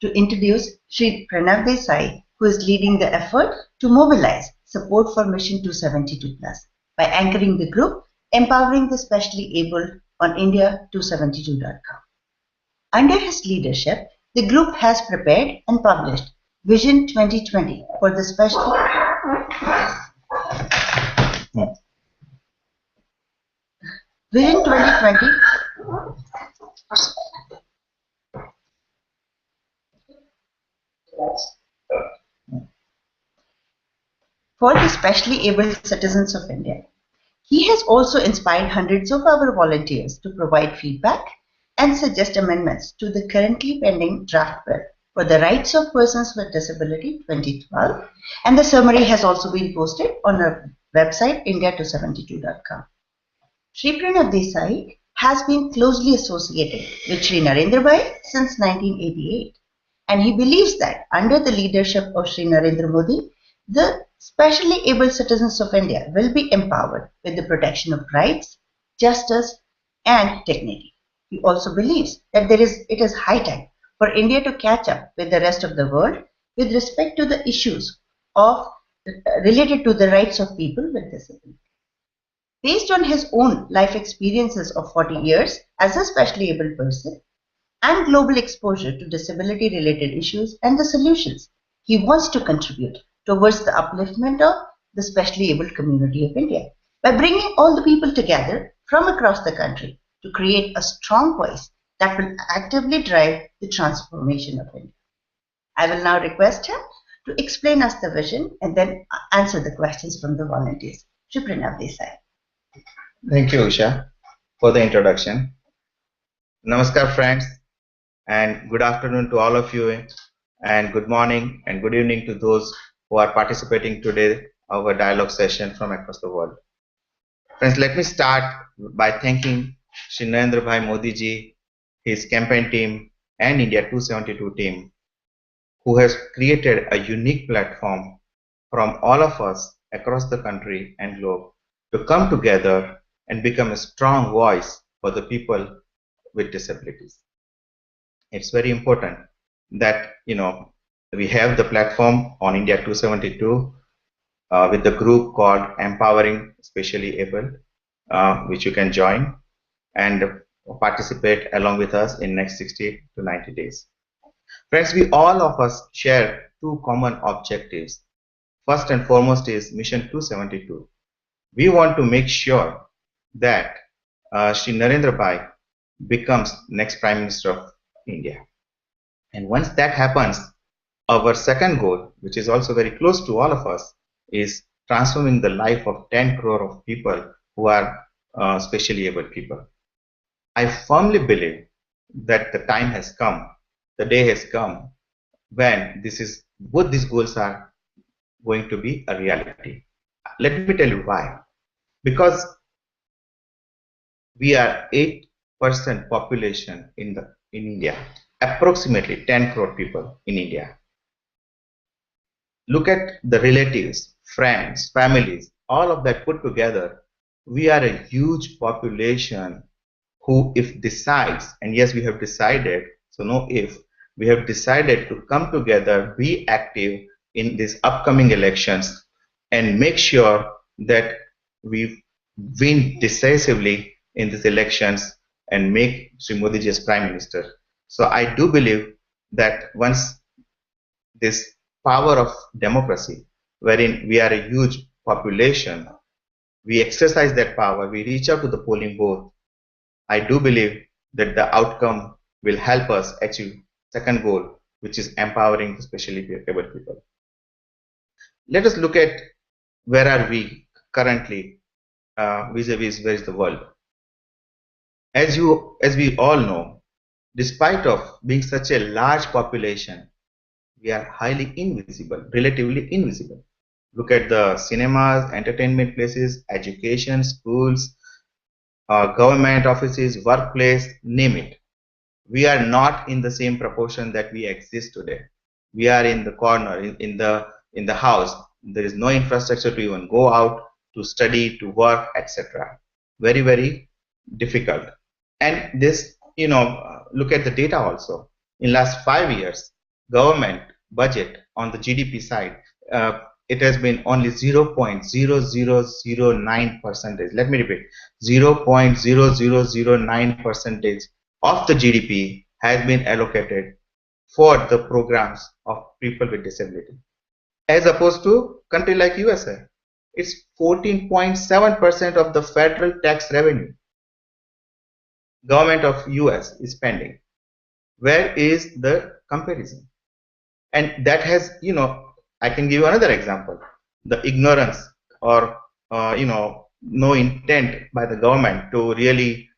to introduce Sri Pranav Desai, who is leading the effort to mobilize support for Mission 272 Plus by anchoring the group Empowering the Specially Abled on India272.com. Under his leadership, the group has prepared and published Vision 2020 for the Vision 2020 for the specially abled citizens of India. He has also inspired hundreds of our volunteers to provide feedback and suggest amendments to the currently pending draft bill for the Rights of Persons with Disability 2012, and the summary has also been posted on our website India272.com. Sri Pranav Desai has been closely associated with Sri Narendra Bhai since 1988, and he believes that under the leadership of Sri Narendra Modi, the specially abled citizens of India will be empowered with the protection of rights, justice, and dignity. He also believes that it is high time for India to catch up with the rest of the world with respect to the issues related to the rights of people with disability. Based on his own life experiences of 40 years as a specially abled person and global exposure to disability-related issues and the solutions, he wants to contribute towards the upliftment of the specially abled community of India by bringing all the people together from across the country to create a strong voice that will actively drive the transformation of India. I will now request him to explain us the vision and then answer the questions from the volunteers. Shri Pranav Desai. Thank you, Usha, for the introduction. Namaskar, friends, and good afternoon to all of you, and good morning and good evening to those who are participating today our dialogue session from across the world. Friends, let me start by thanking Shri Narendra Bhai Modi ji, his campaign team, and India 272 team, who has created a unique platform from all of us across the country and globe to come together and become a strong voice for the people with disabilities. It's very important that we have the platform on India 272 with the group called Empowering Specially Abled, which you can join and participate along with us in next 60 to 90 days. Friends, all of us share two common objectives. First and foremost is Mission 272. We want to make sure that Shri Narendra Bhai becomes next Prime Minister of India. And once that happens, our second goal, which is also very close to all of us, is transforming the life of 10 crore of people who are specially abled people. I firmly believe that the time has come, the day has come, when both these goals are going to be a reality. Let me tell you why. Because we are 8% population in India, approximately 10 crore people in India. Look at the relatives, friends, families, all of that put together. We are a huge population who, if decides, and yes, we have decided, so no if, we have decided to come together, be active in these upcoming elections and make sure that we win decisively in these elections and make Sri Modi ji as Prime Minister. So I do believe that once this power of democracy, wherein we are a huge population, we exercise that power, we reach out to the polling booth, I do believe that the outcome will help us achieve second goal, which is empowering the specially abled people. Let us look at where are we currently vis-a-vis where is the world. As we all know, despite of being such a large population, we are highly invisible, relatively invisible. Look at the cinemas, entertainment places, education, schools, government offices, workplace, name it. We are not in the same proportion that we exist today. We are in the corner, in the house. There is no infrastructure to even go out, to study, to work, etc. Very, very difficult. And this, look at the data also. In last 5 years, government budget on the GDP side, it has been only 0.0009 percentage. Let me repeat, 0.0009 percentage of the GDP has been allocated for the programs of people with disability, as opposed to country like USA. It's 14.7% of the federal tax revenue government of US is spending. Where is the comparison? And that has, I can give you another example. The ignorance or, no intent by the government to really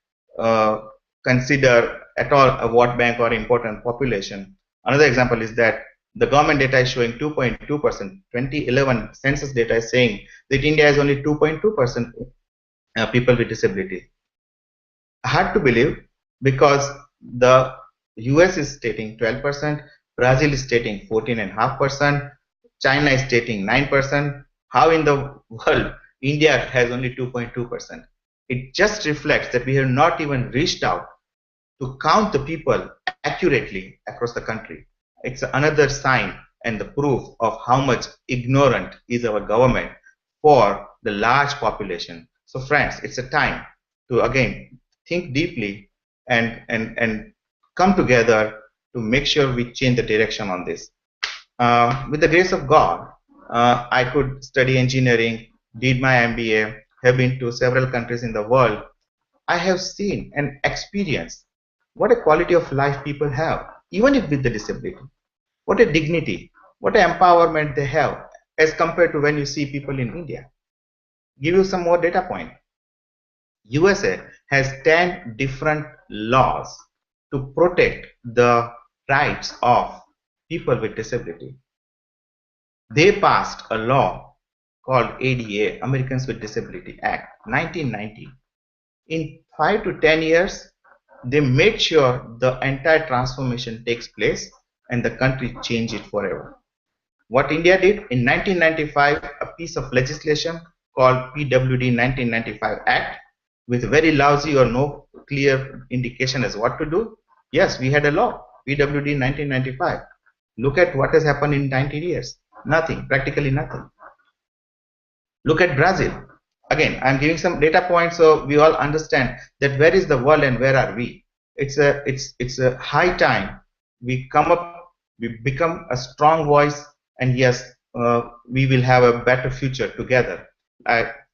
consider at all a vote bank or important population. Another example is that the government data is showing 2.2%. 2011 census data is saying that India has only 2.2% people with disability. Hard to believe, because the US is stating 12%, Brazil is stating 14.5%, China is stating 9%. How in the world India has only 2.2%? It just reflects that we have not even reached out to count the people accurately across the country. It's another sign and the proof of how much ignorant is our government for the large population. So friends, it's a time to again think deeply and come together to make sure we change the direction on this. With the grace of God, I could study engineering, did my MBA, have been to several countries in the world. I have seen and experienced what a quality of life people have, even if with the disability. What a dignity, what an empowerment they have as compared to when you see people in India. Give you some more data point. USA has 10 different laws to protect the rights of people with disability. They passed a law called ADA, Americans with Disability Act, 1990. In 5 to 10 years, they made sure the entire transformation takes place and the country changed it forever. What India did in 1995, a piece of legislation called PWD 1995 Act, with very lousy or no clear indication as what to do. Yes, we had a law, PWD 1995. Look at what has happened in 90 years. Nothing, practically nothing. Look at Brazil. Again, I'm giving some data points so we all understand that where is the world and where are we. It's a high time we come up, we become a strong voice, and yes, we will have a better future together.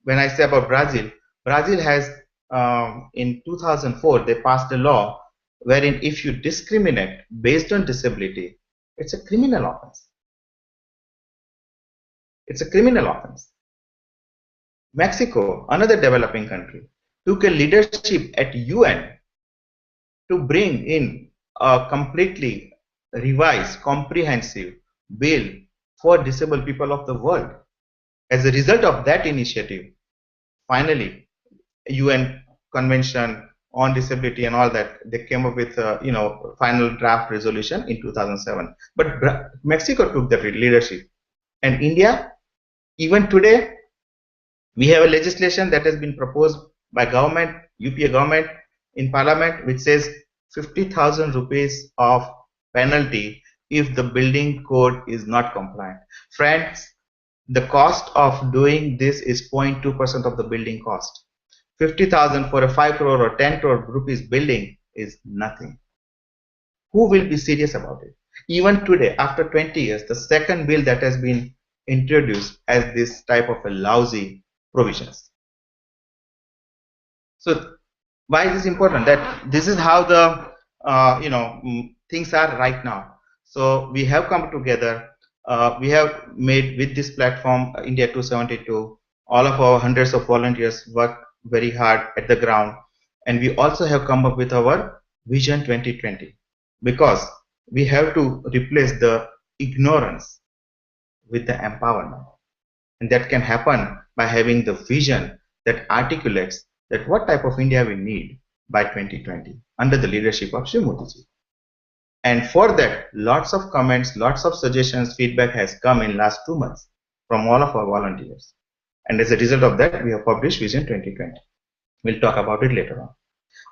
When I say about Brazil, Brazil has in 2004 they passed a law wherein if you discriminate based on disability, it's a criminal offense. It's a criminal offense. Mexico, another developing country, took a leadership at UN to bring in a completely revised, comprehensive bill for disabled people of the world. As a result of that initiative, finally, UN Convention on Disability and all that, they came up with a final draft resolution in 2007. But Mexico took the leadership, and India, even today, we have a legislation that has been proposed by government, UPA government in parliament, which says 50,000 rupees of penalty if the building code is not compliant. Friends, the cost of doing this is 0.2% of the building cost. 50,000 for a 5 crore or 10 crore rupees building is nothing. Who will be serious about it? Even today, after 20 years, the second bill that has been introduced as this type of a lousy provisions. So why is this important? That this is how the things are right now. So we have come together. We have made with this platform India 272. All of our hundreds of volunteers work very hard at the ground, and we also have come up with our Vision 2020, because we have to replace the ignorance with the empowerment, and that can happen by having the vision that articulates that what type of India we need by 2020 under the leadership of Shri Modi ji. And for that, lots of comments, lots of suggestions, feedback has come in last 2 months from all of our volunteers. And as a result of that, we have published Vision 2020. We'll talk about it later on.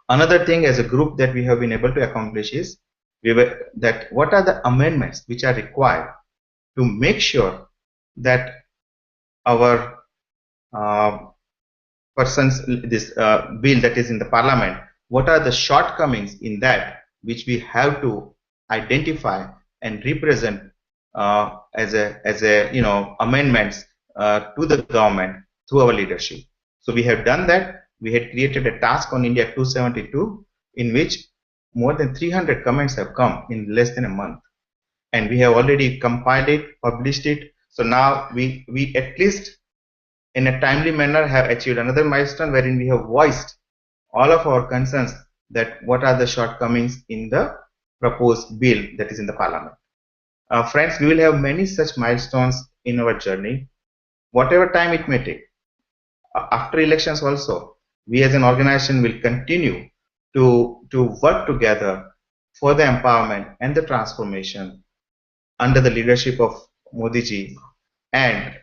Another thing as a group that we have been able to accomplish is that what are the amendments which are required to make sure that our this bill that is in the parliament, what are the shortcomings in that which we have to identify and represent as a amendments to the government through our leadership. So we have done that. We had created a task on India 272 in which more than 300 comments have come in less than a month, and we have already compiled it, published it. So now we at least in a timely manner have achieved another milestone wherein we have voiced all of our concerns that what are the shortcomings in the proposed bill that is in the parliament. Friends, we will have many such milestones in our journey, whatever time it may take. After elections also, we as an organization will continue to work together for the empowerment and the transformation under the leadership of Modi ji, and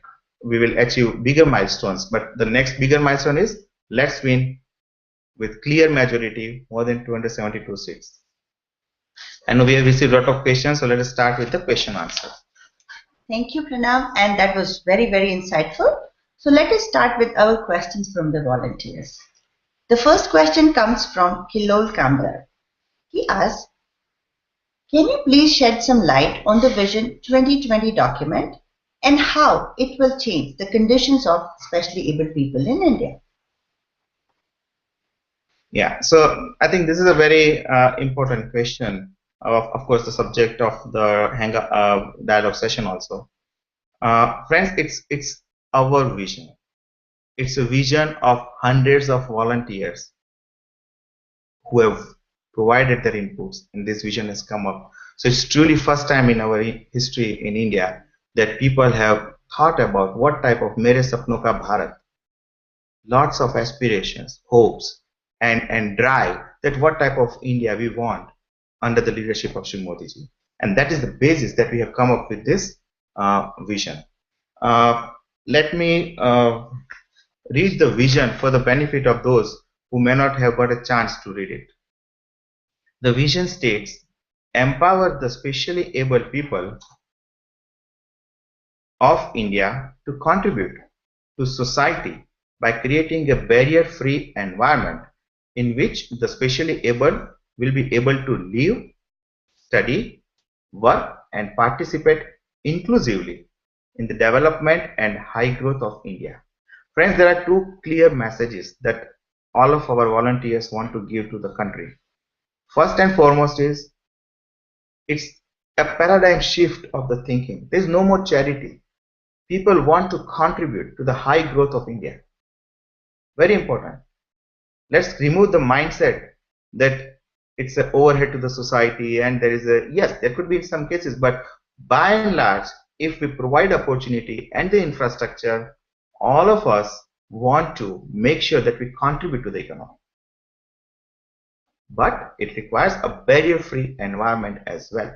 we will achieve bigger milestones. But the next bigger milestone is let's win with clear majority more than 272 seats. And we have received a lot of questions, so let us start with the question answer. Thank you, Pranav, and that was very, very insightful. So let us start with our questions from the volunteers. The first question comes from Kilol Kamrar. He asks, can you please shed some light on the Vision 2020 document and how it will change the conditions of specially abled people in India? Yeah, so I think this is a very important question. Of course, the subject of the dialogue session also. Friends, it's our vision. It's a vision of hundreds of volunteers who have provided their inputs, and this vision has come up. So it's truly first time in our history in India that people have thought about what type of Mere Sapno Ka Bharat, lots of aspirations, hopes, and drive, that what type of India we want under the leadership of Shri Modi ji. And that is the basis that we have come up with this vision. Let me read the vision for the benefit of those who may not have got a chance to read it. The vision states, empower the specially able people of India to contribute to society by creating a barrier-free environment in which the specially able will be able to live, study, work, and participate inclusively in the development and high growth of India. Friends, there are two clear messages that all of our volunteers want to give to the country. First and foremost is, it's a paradigm shift of the thinking. There's no more charity. People want to contribute to the high growth of India. Very important. Let's remove the mindset that it's an overhead to the society and there is yes, there could be some cases, but by and large, if we provide opportunity and the infrastructure, all of us want to make sure that we contribute to the economy. But it requires a barrier-free environment as well.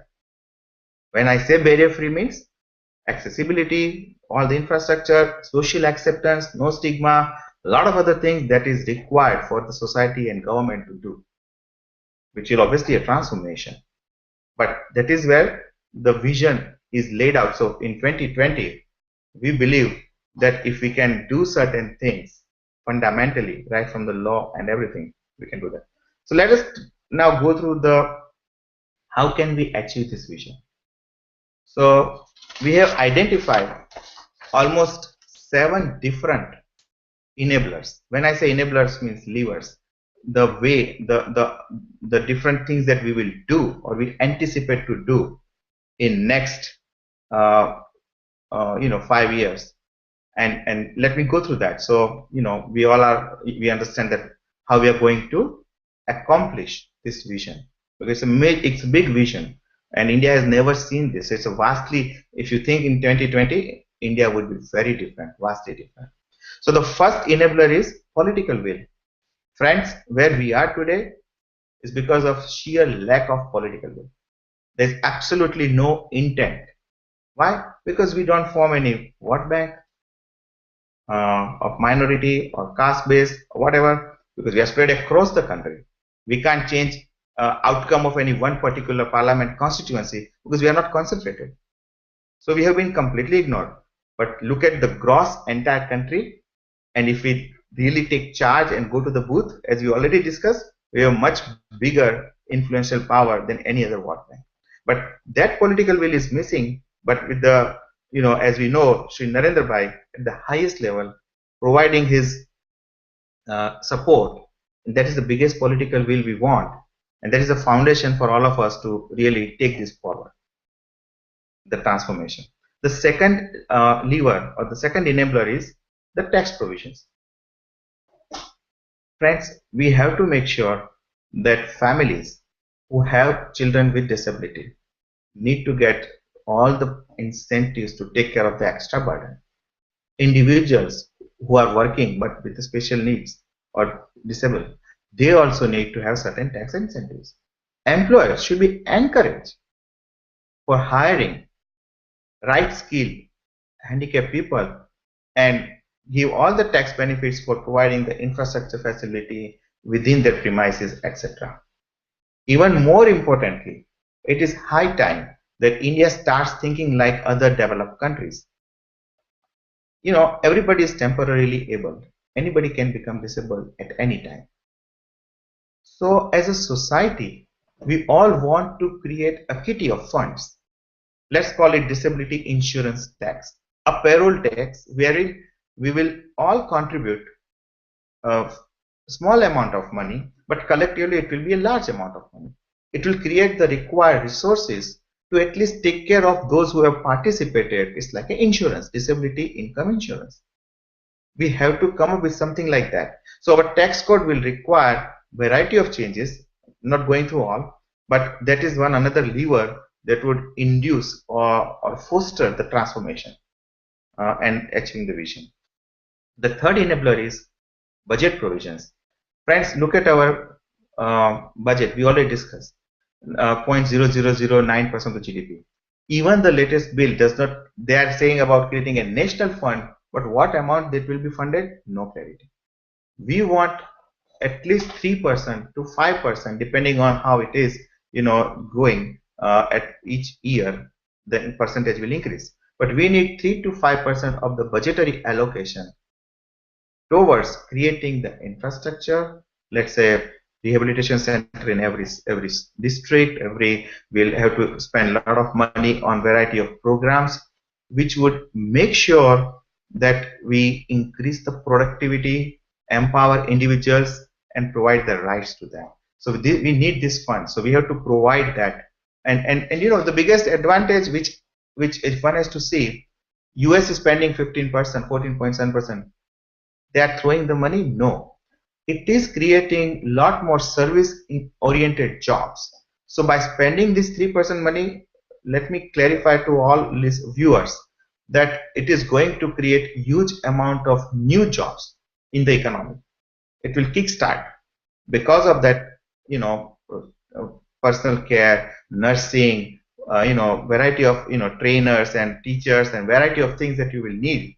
When I say barrier-free means accessibility, all the infrastructure, social acceptance, no stigma, a lot of other things that is required for the society and government to do, which will obviously a transformation. But that is where the vision is laid out. So in 2020, we believe that if we can do certain things fundamentally, right from the law and everything, we can do that. So let us now go through the how can we achieve this vision. So we have identified almost 7 different enablers. When I say enablers, means levers. The way, the different things that we will do or we anticipate to do in next 5 years, and let me go through that. So we understand that how we are going to accomplish this vision, because it's a big vision and India has never seen this. It's a vastly, if you think in 2020, India would be very different, vastly different. So the first enabler is political will. Friends, where we are today is because of sheer lack of political will. There's absolutely no intent. Why? Because we don't form any vote bank of minority or caste base or whatever, because we are spread across the country. We can't change outcome of any one particular parliament constituency, because we are not concentrated. So we have been completely ignored. But look at the gross entire country, and if we really take charge and go to the booth, as we already discussed, we have much bigger influential power than any other vote bank. But that political will is missing. But with the, as we know, Sri Narendra Bhai at the highest level providing his support, that is the biggest political will we want, and that is the foundation for all of us to really take this forward, the transformation. The second lever or the second enabler is the tax provisions. Friends, we have to make sure that families who have children with disability need to get all the incentives to take care of the extra burden. Individuals who are working but with special needs or disabled, they also need to have certain tax incentives. Employers should be encouraged for hiring right skilled handicapped people and give all the tax benefits for providing the infrastructure facility within their premises, etc. Even more importantly, it is high time that India starts thinking like other developed countries. Everybody is temporarily able. Anybody can become disabled at any time. So as a society, we all want to create a kitty of funds. Let's call it disability insurance tax, a payroll tax wherein we will all contribute a small amount of money, but collectively it will be a large amount of money. It will create the required resources to at least take care of those who have participated. It's like an insurance, disability income insurance. We have to come up with something like that. So our tax code will require variety of changes, not going through all, but that is one another lever that would induce or foster the transformation and achieving the vision. The third enabler is budget provisions. Friends, look at our budget. We already discussed 0.0009% of the GDP. Even the latest bill does not, they are saying about creating a national fund, but what amount that will be funded? No clarity. We want at least 3% to 5%, depending on how it is, growing at each year, the percentage will increase. But we need 3 to 5% of the budgetary allocation towards creating the infrastructure. Let's say rehabilitation center in every district. We'll have to spend a lot of money on variety of programs, which would make sure that we increase the productivity, empower individuals, and provide the rights to them. So we need this fund. So we have to provide that. And the biggest advantage which if one has to see, US is spending 15%, 14.7%. They are throwing the money? No. It is creating a lot more service-oriented jobs. So by spending this 3% money, let me clarify to all viewers that it is going to create huge amount of new jobs in the economy. It will kickstart. Because of that, personal care, nursing, variety of trainers and teachers and variety of things that you will need.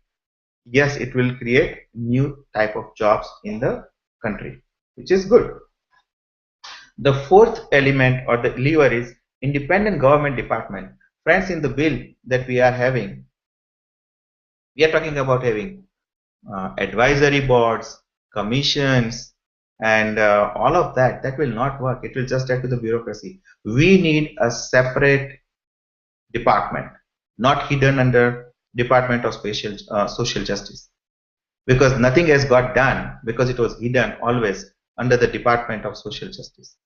Yes, it will create new type of jobs in the country, which is good. The fourth element or the lever is independent government department. Friends, in the bill that we are having, we are talking about having advisory boards, commissions, and all of that. That will not work. It will just add to the bureaucracy. We need a separate department, not hidden under Department of Social Justice, because nothing has got done because it was hidden always under the Department of Social Justice.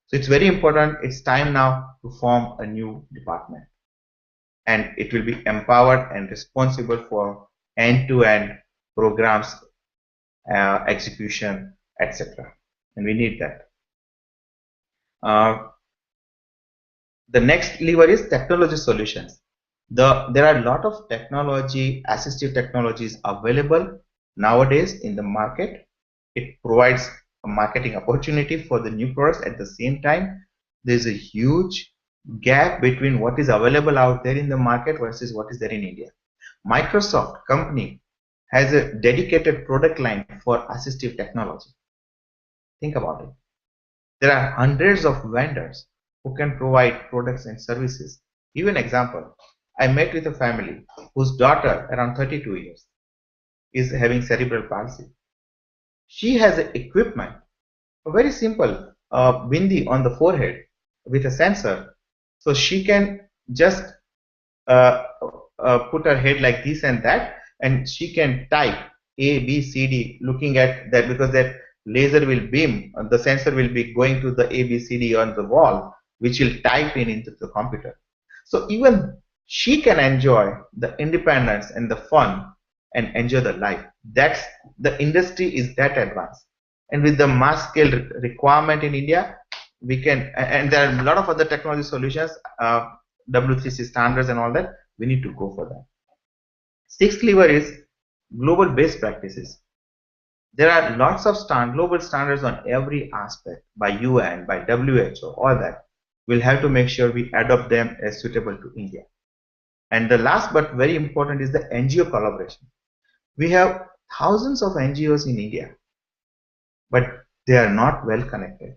So it's very important. It's time now to form a new department, and it will be empowered and responsible for end-to-end programs, execution, etc. And we need that. The next lever is technology solutions. There are a lot of technology, assistive technologies available nowadays in the market. It provides a marketing opportunity for the new products. At the same time, there's a huge gap between what is available out there in the market versus what is there in India. Microsoft company has a dedicated product line for assistive technology. Think about it. There are hundreds of vendors who can provide products and services. Give an example. I met with a family whose daughter, around 32 years, is having cerebral palsy. She has equipment, a very simple bindi on the forehead with a sensor, so she can just uh, put her head like this and that, and she can type A, B, C, D, looking at that, because that laser will beam, the sensor will be going to the A, B, C, D on the wall, which will type in into the computer. So even she can enjoy the independence and the fun and enjoy the life. That's the industry is that advanced. And with the mass scale requirement in India, we can, and there are a lot of other technology solutions, W3C standards and all that, we need to go for that. Sixth lever is global best practices. There are lots of global standards on every aspect by UN, by WHO, all that. We'll have to make sure we adopt them as suitable to India. And the last but very important is the NGO collaboration. We have thousands of NGOs in India, but they are not well connected.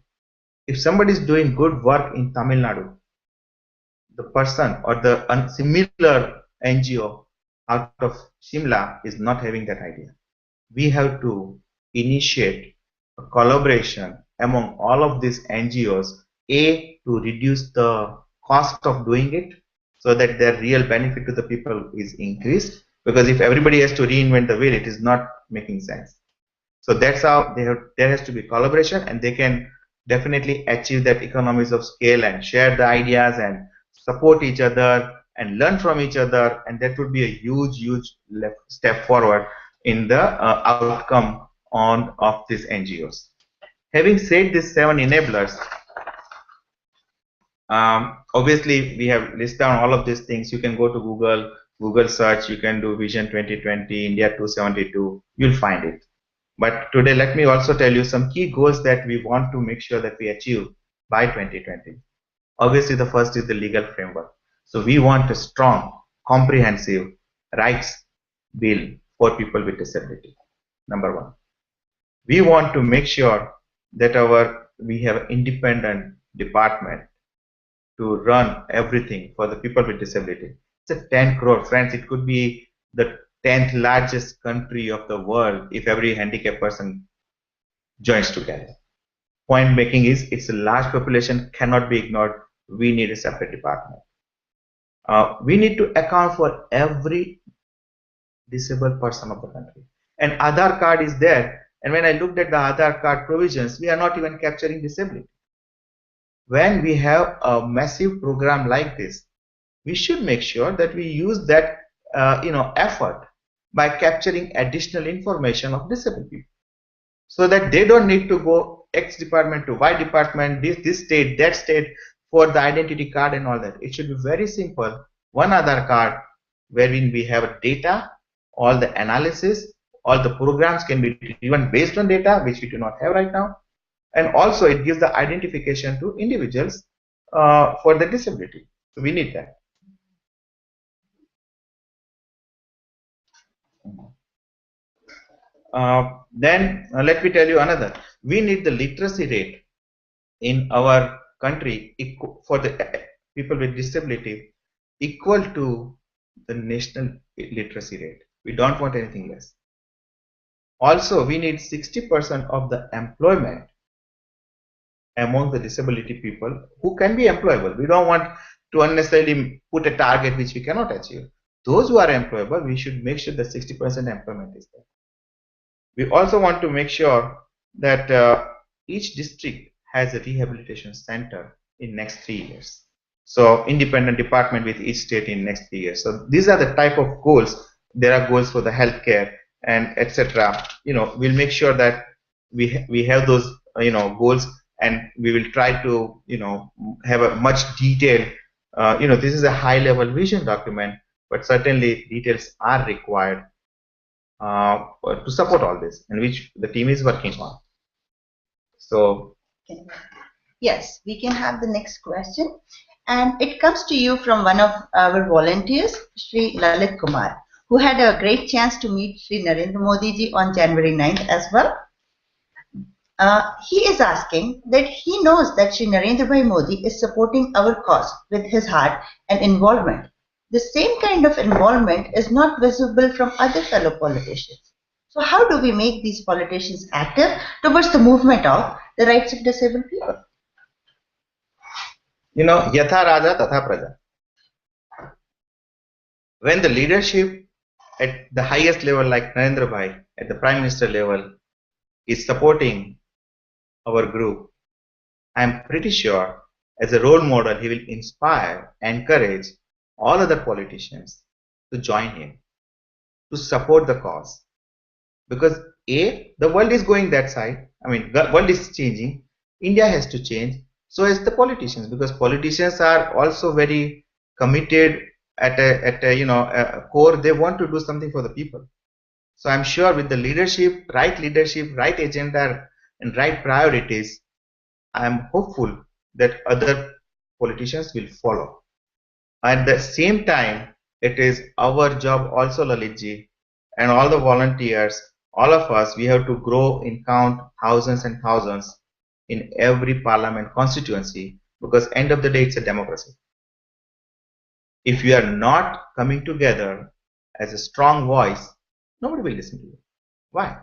If somebody is doing good work in Tamil Nadu, the person or the similar NGO out of Shimla is not having that idea. We have to initiate a collaboration among all of these NGOs, A, to reduce the cost of doing it so that their real benefit to the people is increased, because if everybody has to reinvent the wheel, it is not making sense. So that's how there has to be collaboration, and they can definitely achieve that economies of scale and share the ideas and support each other and learn from each other, and that would be a huge step forward in the outcome of these NGOs. Having said these 7 enablers, obviously we have listed down all of these things. You can go to Google search, you can do Vision 2020, India 272, you'll find it. But today let me also tell you some key goals that we want to make sure that we achieve by 2020. Obviously the first is the legal framework. So we want a strong, comprehensive rights bill for people with disability. Number 1. We want to make sure that we have an independent department to run everything for the people with disability. It's a 10 crore, friends. It could be the 10th largest country of the world if every handicapped person joins together. Point making is, it's a large population, cannot be ignored. We need a separate department. We need to account for every disabled person of the country. And Aadhaar card is there. And when I looked at the Aadhaar card provisions, we are not even capturing disability. When we have a massive program like this, we should make sure that we use that effort by capturing additional information of disabled people, so that they don't need to go X department to Y department, this state, that state, for the identity card and all that. It should be very simple. One Aadhaar card wherein we have data, all the analysis, all the programs can be driven based on data, which we do not have right now. And also it gives the identification to individuals for the disability. So we need that. Then let me tell you another. We need the literacy rate in our country for the people with disability equal to the national literacy rate. We don't want anything less. Also, we need 60% of the employment among the disability people who can be employable. We don't want to unnecessarily put a target which we cannot achieve. Those who are employable, we should make sure that 60% employment is there. We also want to make sure that each district has a rehabilitation center in next 3 years. So independent department with each state in next 3 years. So these are the type of goals. There are goals for the healthcare and etc. We'll make sure that we have those goals, and we will try to have a much detailed. This is a high-level vision document, but certainly details are required to support all this, and which the team is working on. So yes, we can have the next question, and it comes to you from one of our volunteers, Sri Lalit Kumar, who had a great chance to meet Sri Narendra Modi ji on January 9th as well. He is asking that he knows that Shri Narendra Bhai Modi is supporting our cause with his heart and involvement. The same kind of involvement is not visible from other fellow politicians. So how do we make these politicians active towards the movement of the rights of disabled people? Yatha Raja Tatha Praja. When the leadership at the highest level, like Narendra Bhai, at the Prime Minister level, is supporting our group, I'm pretty sure as a role model, he will inspire, encourage all other politicians to join him, to support the cause. Because A, the world is going that side. I mean, the world is changing. India has to change. So as the politicians, because politicians are also very committed at a core. They want to do something for the people. So I'm sure with the leadership, right agenda, and right priorities, I'm hopeful that other politicians will follow. At the same time, it is our job also, Lalitji, and all the volunteers, all of us, we have to grow in count thousands and thousands in every parliament constituency, because end of the day, it's a democracy. If we are not coming together as a strong voice, nobody will listen to you. Why?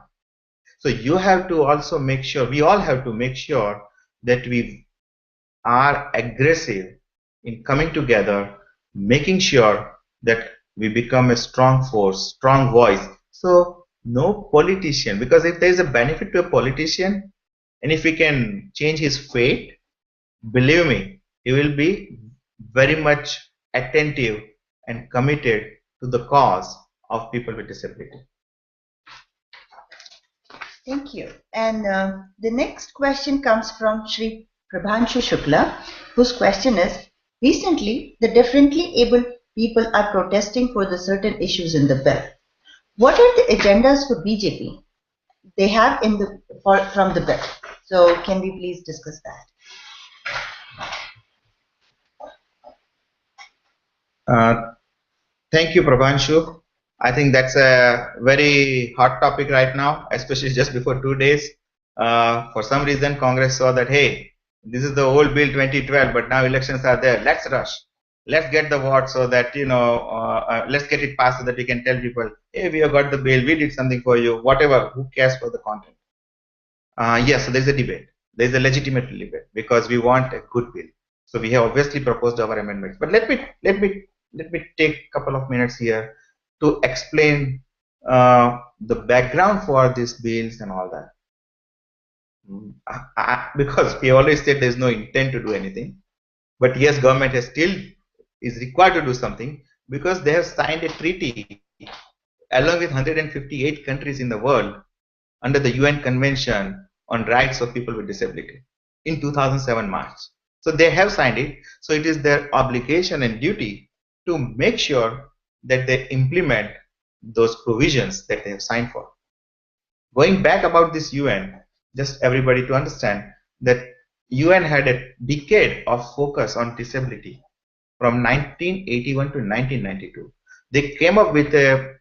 So you have to also make sure, we all have to make sure that we are aggressive in coming together, making sure that we become a strong force, strong voice. So no politician, because if there is a benefit to a politician, and if he can change his fate, believe me, he will be very much attentive and committed to the cause of people with disability. Thank you. And the next question comes from Shri Prabhanshu Shukla, whose question is, recently the differently abled people are protesting for the certain issues in the bill. What are the agendas for BJP they have in the from the bill? So can we please discuss that? Thank you, Prabhanshu. I think that's a very hot topic right now, especially just before 2 days. For some reason, Congress saw that, hey, this is the old bill 2012, but now elections are there. Let's rush. Let's get the vote so that, let's get it passed so that we can tell people, hey, we have got the bill, we did something for you, whatever, who cares for the content? Yes, so there's a debate. There's a legitimate debate because we want a good bill. So we have obviously proposed our amendments. But let me take a couple of minutes here to explain the background for these bills and all that. Because we always said there's no intent to do anything. But yes, government is required to do something because they have signed a treaty along with 158 countries in the world under the UN Convention on Rights of People with Disability in 2007 March. So they have signed it. So it is their obligation and duty to make sure that they implement those provisions that they have signed for. Going back about this UN, just everybody to understand that UN had a decade of focus on disability from 1981 to 1992. They came up with a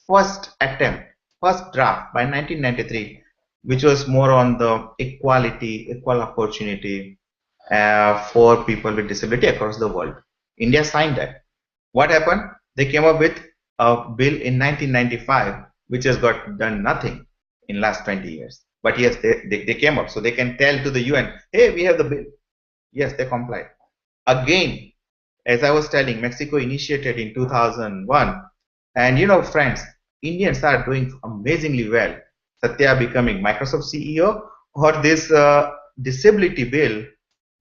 first draft by 1993, which was more on the equal opportunity for people with disability across the world. India signed that. What happened? They came up with a bill in 1995, which has got done nothing in last 20 years. But yes, they came up, so they can tell to the UN, hey, we have the bill. Yes, they complied. Again, as I was telling, Mexico initiated in 2001, and friends, Indians are doing amazingly well. Satya becoming Microsoft CEO, or this disability bill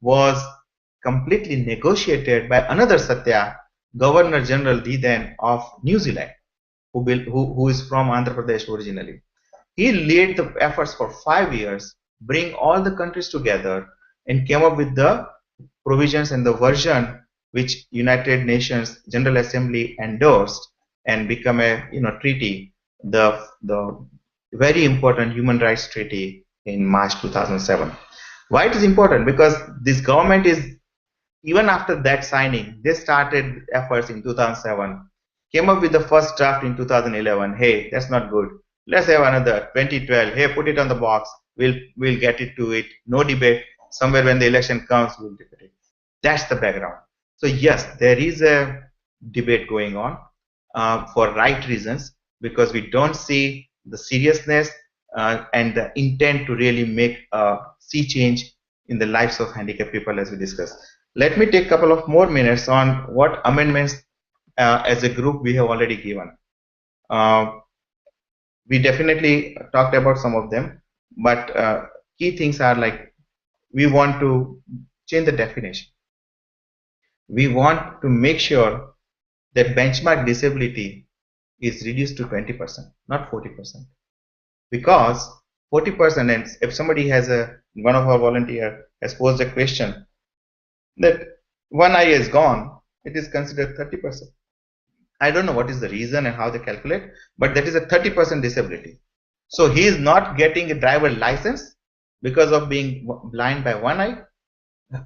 was completely negotiated by another Satya, Governor General then of New Zealand, who is from Andhra Pradesh originally. He led the efforts for 5 years, bring all the countries together, and came up with the provisions and the version which United Nations General Assembly endorsed and become a treaty, the very important human rights treaty in March 2007. Why it is important? Because this government is, even after that signing, they started efforts in 2007, came up with the first draft in 2011. Hey, that's not good. Let's have another 2012. Hey, put it on the box. we'll get it to it. No debate. Somewhere when the election comes, we'll debate it. That's the background. So yes, there is a debate going on for right reasons, because we don't see the seriousness and the intent to really make a sea change in the lives of handicapped people, as we discussed. Let me take a couple of more minutes on what amendments as a group we have already given. We definitely talked about some of them, but key things are like, we want to change the definition. We want to make sure that benchmark disability is reduced to 20%, not 40%. Because 40%, and if somebody has one of our volunteer has posed a question that one eye is gone, it is considered 30%. I don't know what is the reason and how they calculate, but that is a 30% disability. So he is not getting a driver license because of being blind by one eye,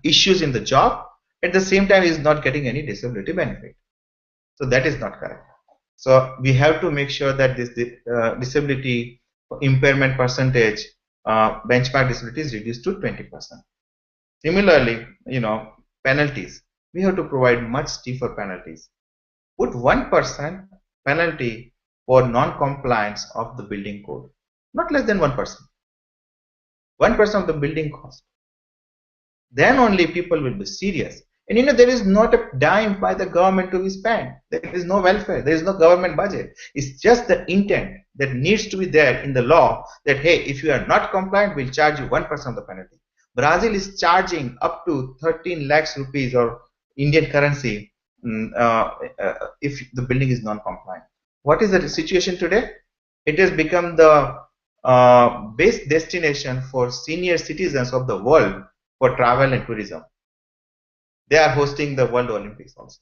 issues in the job, at the same time he is not getting any disability benefit. So that is not correct. So we have to make sure that this disability impairment percentage, benchmark disability, is reduced to 20%. Similarly, penalties. We have to provide much stiffer penalties. Put 1% penalty for non-compliance of the building code, not less than 1%. 1% of the building cost. Then only people will be serious. And there is not a dime by the government to be spent. There is no welfare. There is no government budget. It's just the intent that needs to be there in the law that, hey, if you are not compliant, we'll charge you 1% of the penalty. Brazil is charging up to 13 lakhs rupees or Indian currency if the building is non-compliant. What is the situation today? It has become the best destination for senior citizens of the world for travel and tourism. They are hosting the World Olympics also.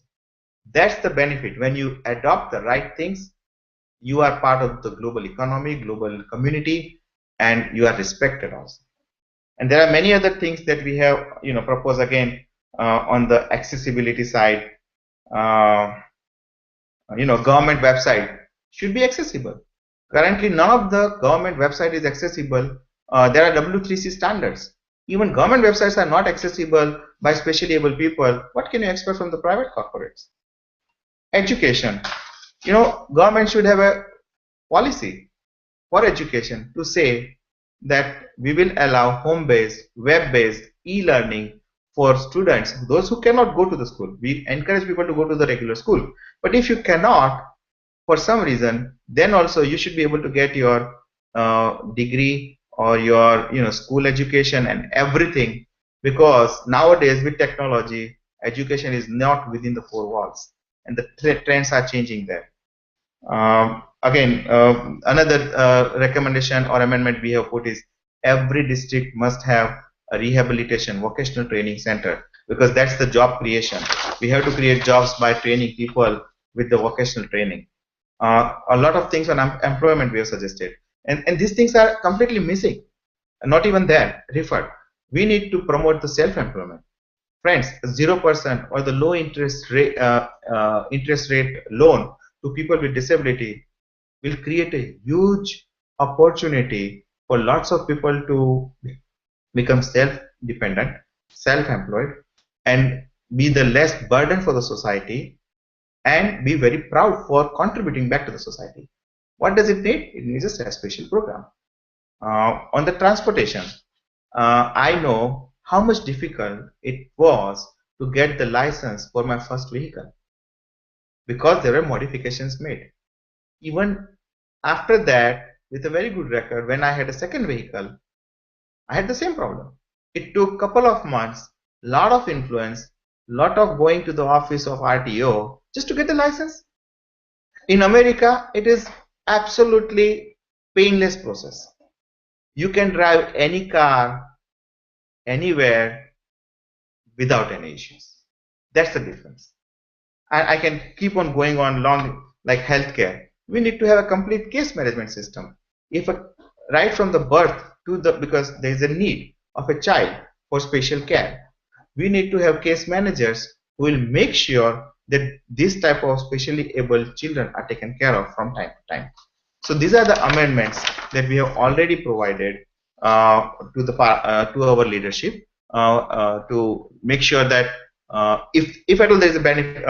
That's the benefit. When you adopt the right things, you are part of the global economy, global community, and you are respected also. And there are many other things that we have proposed again on the accessibility side. Government website should be accessible. Currently, none of the government website is accessible. There are W3C standards. Even government websites are not accessible by specially able people. What can you expect from the private corporates? Education. Government should have a policy for education to say that we will allow home-based, web-based e-learning for students, those who cannot go to the school. We encourage people to go to the regular school. But if you cannot, for some reason, then also you should be able to get your degree or your school education and everything, because nowadays with technology, education is not within the four walls, and the trends are changing there. Again, another recommendation or amendment we have put is every district must have a rehabilitation vocational training center, because that's the job creation. We have to create jobs by training people with the vocational training. A lot of things on employment we have suggested, and these things are completely missing, not even there referred. We need to promote the self-employment. Friends, 0% or the low interest rate loan to people with disability will create a huge opportunity for lots of people to become self-dependent, self-employed, and be the less burden for the society, and be very proud for contributing back to the society. What does it need? It needs a special program. On the transportation, I know how much difficult it was to get the license for my first vehicle, because there were modifications made. Even after that, with a very good record, when I had a second vehicle, I had the same problem. It took a couple of months, lot of influence, lot of going to the office of RTO just to get the license. In America, it is absolutely painless process. You can drive any car anywhere without any issues. That's the difference. And I can keep on going on long, like healthcare. We need to have a complete case management system. Right from the birth to because there is a need of a child for special care, we need to have case managers who will make sure that this type of specially able children are taken care of from time to time. So these are the amendments that we have already provided to the to our leadership to make sure that if at all there is a benefit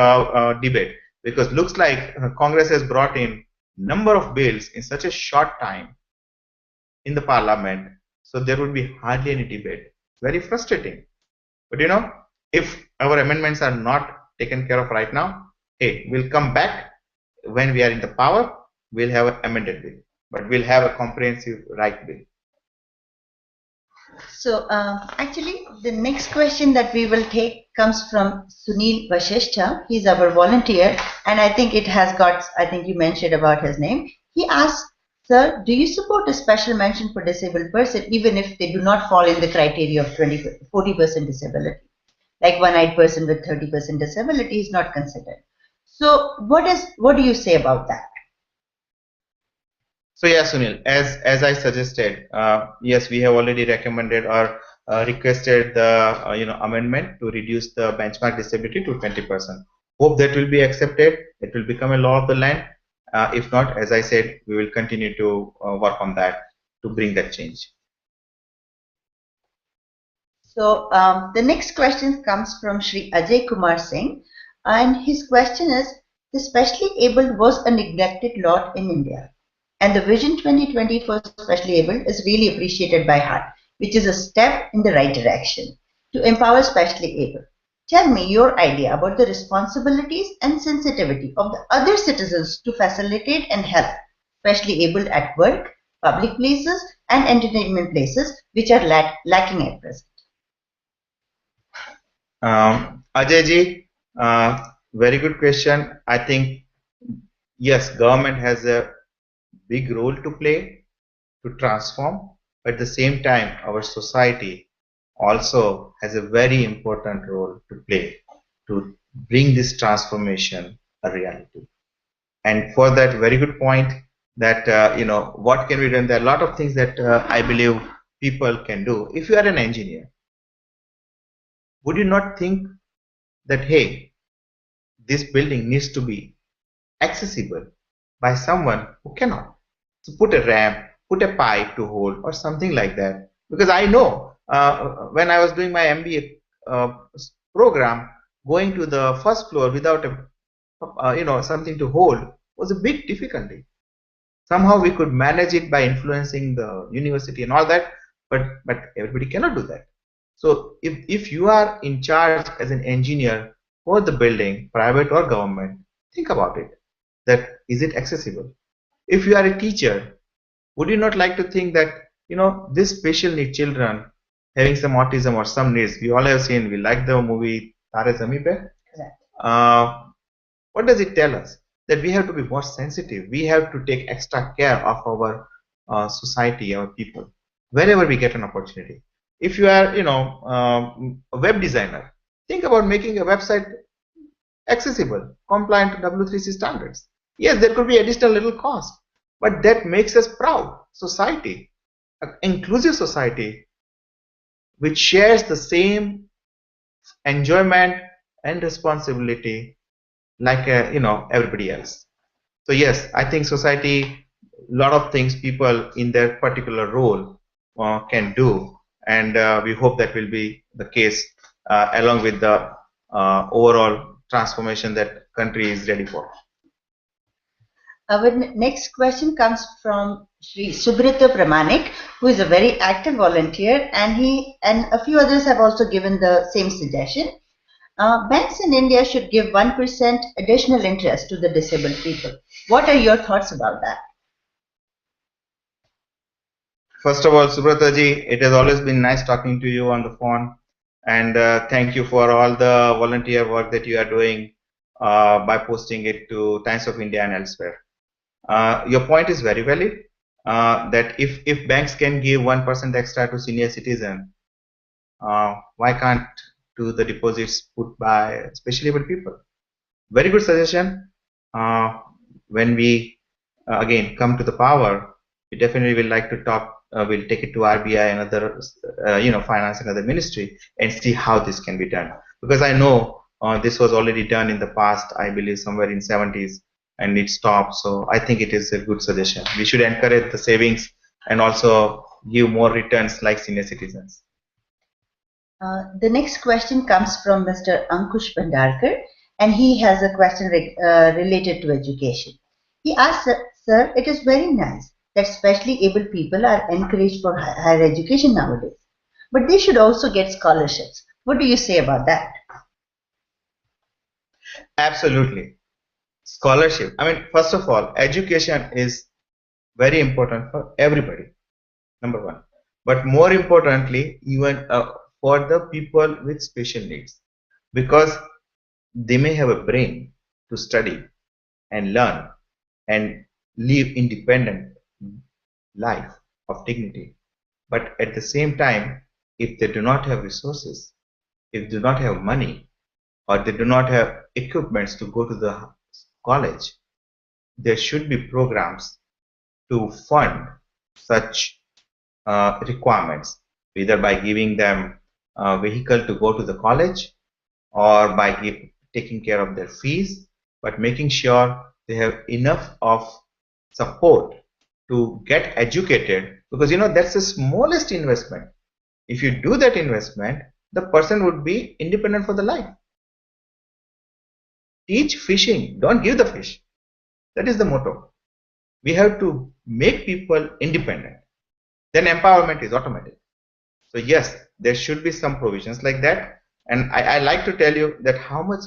debate, because looks like Congress has brought in number of bills in such a short time in the parliament, so there would be hardly any debate. Very frustrating. But if our amendments are not taken care of right now, hey, we'll come back when we are in the power. We'll have an amended bill, but we'll have a comprehensive right bill. So actually, the next question that we will take comes from Sunil Vashishta. He's our volunteer, and I think it has got, I think you mentioned about his name. He asks, sir, do you support a special mention for disabled person even if they do not fall in the criteria of 40% disability? Like one-eyed person with 30% disability is not considered. So what do you say about that? So yeah, Sunil, as I suggested, yes, we have already recommended or requested the amendment to reduce the benchmark disability to 20%. Hope that will be accepted. It will become a law of the land. If not, as I said, we will continue to work on that to bring that change. So the next question comes from Shri Ajay Kumar Singh, and his question is: the specially abled was a neglected lot in India, and the Vision 2020 for specially abled is really appreciated by heart, which is a step in the right direction to empower specially abled. Tell me your idea about the responsibilities and sensitivity of the other citizens to facilitate and help specially abled at work, public places, and entertainment places, which are lacking at present. Ajay ji, very good question. I think yes, government has a big role to play to transform. At the same time, our society also has a very important role to play to bring this transformation a reality. And for that, very good point that what can be done. There are a lot of things that I believe people can do. If you are an engineer, would you not think that, hey, this building needs to be accessible by someone who cannot? So put a ramp, put a pipe to hold or something like that. Because I know when I was doing my MBA program, going to the first floor without a something to hold was a big difficulty. Somehow we could manage it by influencing the university and all that, but everybody cannot do that. So if you are in charge as an engineer for the building, private or government, think about it. That is it accessible? If you are a teacher, would you not like to think that this special need children having some autism or some needs? We all have seen. We like the movie Tare Zameen Par. What does it tell us? That we have to be more sensitive. We have to take extra care of our society, our people, wherever we get an opportunity. If you are, a web designer, think about making a website accessible, compliant to W3C standards. Yes, there could be additional little cost, but that makes us proud society, an inclusive society, which shares the same enjoyment and responsibility like everybody else. So yes, I think society, a lot of things people in their particular role can do, and we hope that will be the case along with the overall transformation that country is ready for. Our next question comes from Sri Subrita Pramanik, who is a very active volunteer, and he and a few others have also given the same suggestion. Banks in India should give 1% additional interest to the disabled people. What are your thoughts about that? First of all, Subrata ji, it has always been nice talking to you on the phone, and thank you for all the volunteer work that you are doing by posting it to Times of India and elsewhere. Your point is very valid, that if banks can give 1% extra to senior citizen, why can't do the deposits put by specially able people? Very good suggestion. When we again come to the power, we definitely will like to talk. We'll take it to RBI and other, finance and other ministry and see how this can be done. Because I know this was already done in the past. I believe somewhere in 70s, and it stopped. So I think it is a good suggestion. We should encourage the savings and also give more returns like senior citizens. The next question comes from Mr. Ankush Bhandarkar, and he has a question related to education. He asks, Sir, it is very nice that specially able people are encouraged for higher education nowadays, but they should also get scholarships. What do you say about that? Absolutely. Scholarship. I mean, first of all, education is very important for everybody, number one. But more importantly, even for the people with special needs, because they may have a brain to study and learn and live independent life of dignity. But at the same time, if they do not have resources, if they do not have money, or they do not have equipments to go to the college, there should be programs to fund such requirements, either by giving them a vehicle to go to the college or by taking care of their fees, but making sure they have enough of support to get educated, because that's the smallest investment. If you do that investment, the person would be independent for the life. Teach fishing, don't give the fish. That is the motto. We have to make people independent. Then empowerment is automatic. So yes, there should be some provisions like that. And I like to tell you that how much,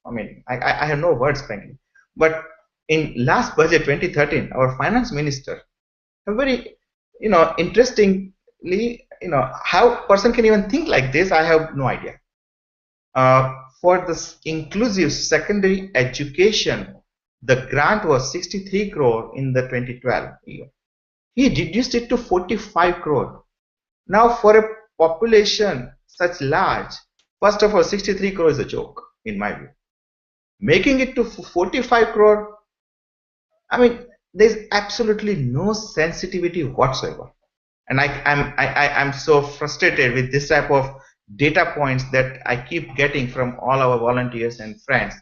I mean, I have no words, frankly. But in last budget 2013, our finance minister, a very, interestingly, how a person can even think like this, I have no idea. For this inclusive secondary education, the grant was 63 crore in the 2012 year. He reduced it to 45 crore. Now, for a population such large, first of all, 63 crore is a joke, in my view. Making it to 45 crore, I mean, there's absolutely no sensitivity whatsoever. And I'm so frustrated with this type of data points that I keep getting from all our volunteers and friends,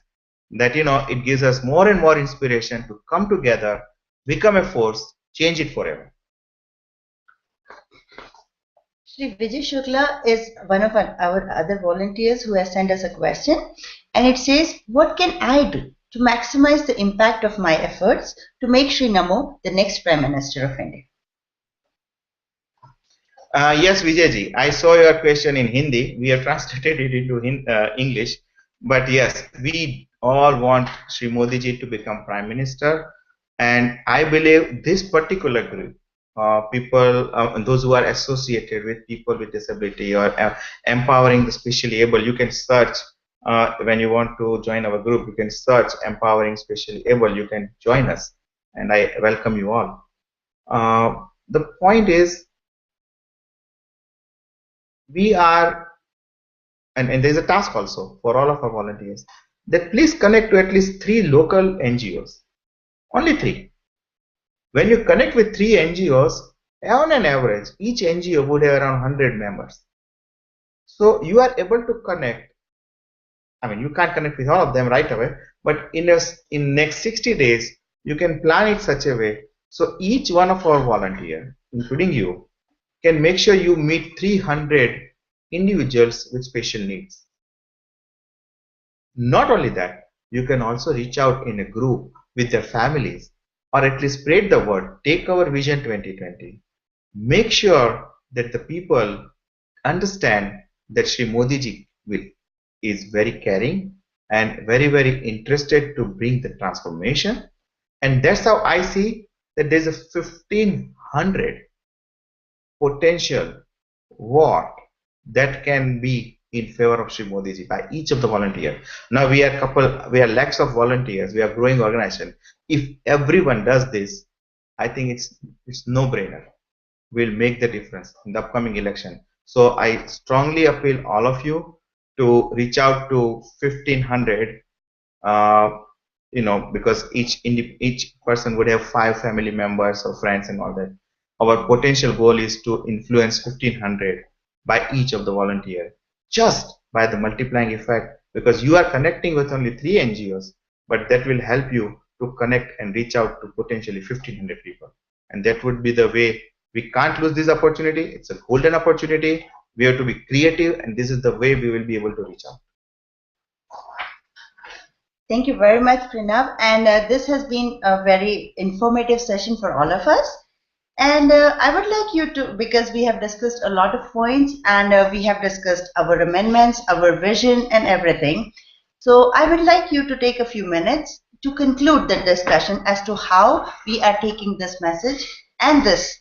that it gives us more and more inspiration to come together, become a force, change it forever. Shri Vijay Shukla is one of our other volunteers who has sent us a question, and it says, what can I do to maximize the impact of my efforts to make Shri Namo the next Prime Minister of India? Yes, Vijayji, I saw your question in Hindi. We have translated it into English. But yes, we all want Shri Modi ji to become Prime Minister. And I believe this particular group, people, those who are associated with people with disability or empowering the specially able, you can search when you want to join our group, you can search empowering specially able, you can join us. And I welcome you all. The point is, we are, and there's a task also for all of our volunteers, that please connect to at least 3 local NGOs. Only 3. When you connect with 3 NGOs, on an average, each NGO would have around 100 members. So you are able to connect. I mean, you can't connect with all of them right away, but in next 60 days, you can plan it such a way so each one of our volunteers, including you, can make sure you meet 300 individuals with special needs. Not only that, you can also reach out in a group with their families, or at least spread the word. Take our Vision 2020. Make sure that the people understand that Shri Modi ji is very caring and very, very interested to bring the transformation. And that's how I see that there's a 1500 potential vote that can be in favor of Shri Modi ji by each of the volunteers. Now we are lakhs of volunteers, we are growing organization. If everyone does this, I think it's no-brainer. Will make the difference in the upcoming election. So I strongly appeal all of you to reach out to 1500, because each person would have 5 family members or friends and all that. Our potential goal is to influence 1500 by each of the volunteers, just by the multiplying effect, because you are connecting with only 3 NGOs, but that will help you to connect and reach out to potentially 1500 people. And that would be the way We can't lose this opportunity. It's a golden opportunity. We have to be creative, and this is the way we will be able to reach out. Thank you very much, Pranav. And this has been a very informative session for all of us. And I would like you to, because we have discussed a lot of points and we have discussed our amendments, our vision, and everything. So I would like you to take a few minutes to conclude the discussion as to how we are taking this message and this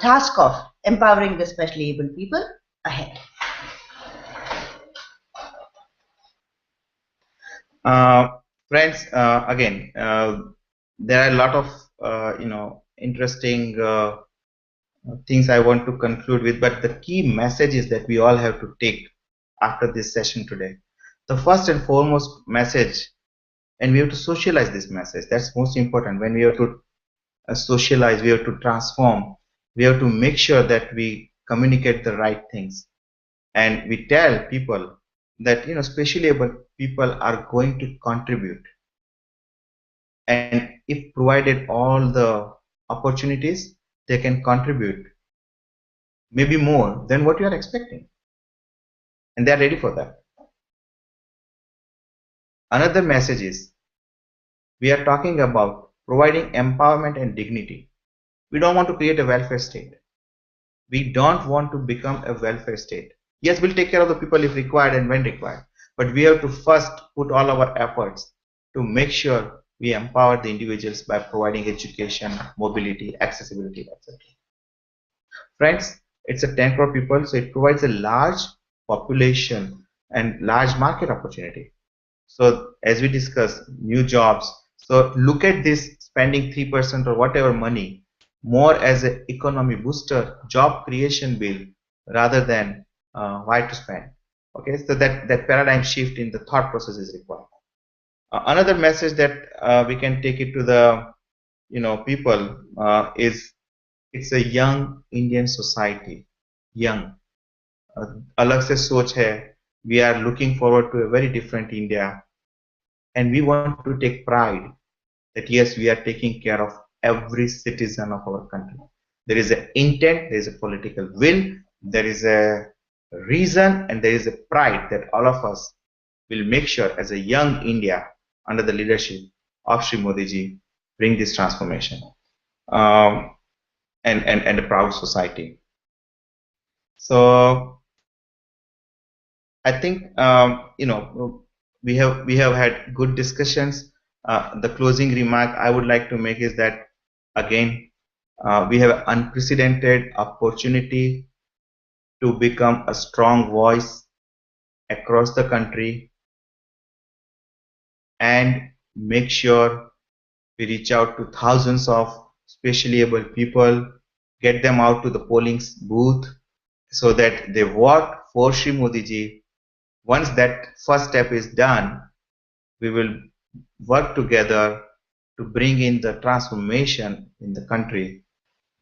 task of empowering the specially able people ahead. Friends, again, there are a lot of interesting things I want to conclude with, but the key message is that we all have to take after this session today. The first and foremost message, and we have to socialize this message. That's most important. When we have to socialize, we have to transform, we have to make sure that we communicate the right things, and we tell people that especially able people are going to contribute, and if provided all the opportunities, they can contribute maybe more than what you are expecting, and they are ready for that. Another message is we are talking about providing empowerment and dignity. We don't want to create a welfare state. We don't want to become a welfare state. Yes, we'll take care of the people if required and when required, but we have to first put all our efforts to make sure we empower the individuals by providing education, mobility, accessibility, etc. Friends, it's a 10 crore people, so it provides a large population and large market opportunity. So as we discussed, new jobs. So look at this spending 3% or whatever money more as an economy booster, job creation bill, rather than why to spend. Okay, so that paradigm shift in the thought process is required. Another message that we can take it to the people is it's a young Indian society. Young, alag se soch hai. We are looking forward to a very different India, and we want to take pride that yes, we are taking care of every citizen of our country. There is an intent, there is a political will, there is a reason, and there is a pride that all of us will make sure as a young India under the leadership of Shri Modi ji bring this transformation and a proud society. So I think we have had good discussions. The closing remark I would like to make is that again we have an unprecedented opportunity to become a strong voice across the country and make sure we reach out to thousands of specially able people, get them out to the polling booth so that they vote for Shri Modi ji. Once that first step is done, we will work together to bring in the transformation in the country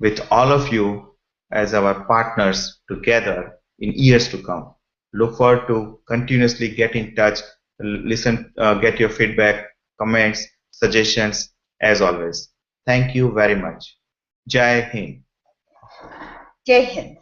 with all of you as our partners together in years to come. Look forward to continuously get in touch, listen, get your feedback, comments, suggestions as always. Thank you very much. Jai Hind. Jai Hind.